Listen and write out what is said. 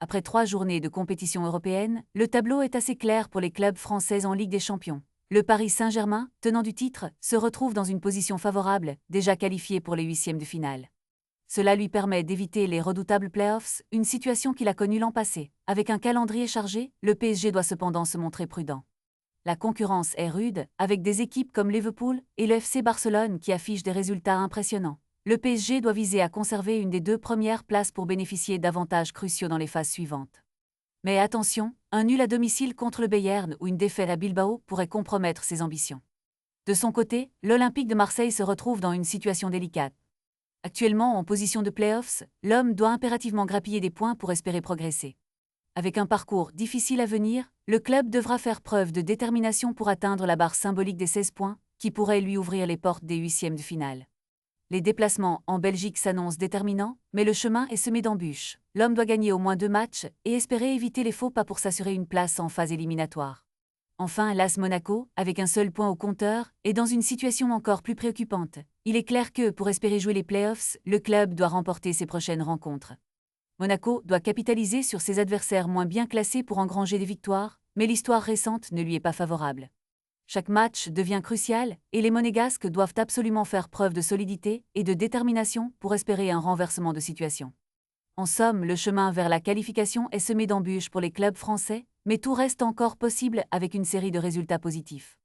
Après 3 journées de compétition européenne, le tableau est assez clair pour les clubs français en Ligue des Champions. Le Paris Saint-Germain, tenant du titre, se retrouve dans une position favorable, déjà qualifié pour les huitièmes de finale. Cela lui permet d'éviter les redoutables playoffs, une situation qu'il a connue l'an passé. Avec un calendrier chargé, le PSG doit cependant se montrer prudent. La concurrence est rude, avec des équipes comme Liverpool et le FC Barcelone qui affichent des résultats impressionnants. Le PSG doit viser à conserver une des 2 premières places pour bénéficier d'avantages cruciaux dans les phases suivantes. Mais attention, un nul à domicile contre le Bayern ou une défaite à Bilbao pourrait compromettre ses ambitions. De son côté, l'Olympique de Marseille se retrouve dans une situation délicate. Actuellement en position de play-offs, l'homme doit impérativement grappiller des points pour espérer progresser. Avec un parcours difficile à venir, le club devra faire preuve de détermination pour atteindre la barre symbolique des 16 points, qui pourrait lui ouvrir les portes des huitièmes de finale. Les déplacements en Belgique s'annoncent déterminants, mais le chemin est semé d'embûches. L'homme doit gagner au moins 2 matchs et espérer éviter les faux pas pour s'assurer une place en phase éliminatoire. Enfin, l'AS Monaco, avec un seul point au compteur, est dans une situation encore plus préoccupante. Il est clair que, pour espérer jouer les playoffs, le club doit remporter ses prochaines rencontres. Monaco doit capitaliser sur ses adversaires moins bien classés pour engranger des victoires, mais l'histoire récente ne lui est pas favorable. Chaque match devient crucial et les Monégasques doivent absolument faire preuve de solidité et de détermination pour espérer un renversement de situation. En somme, le chemin vers la qualification est semé d'embûches pour les clubs français, mais tout reste encore possible avec une série de résultats positifs.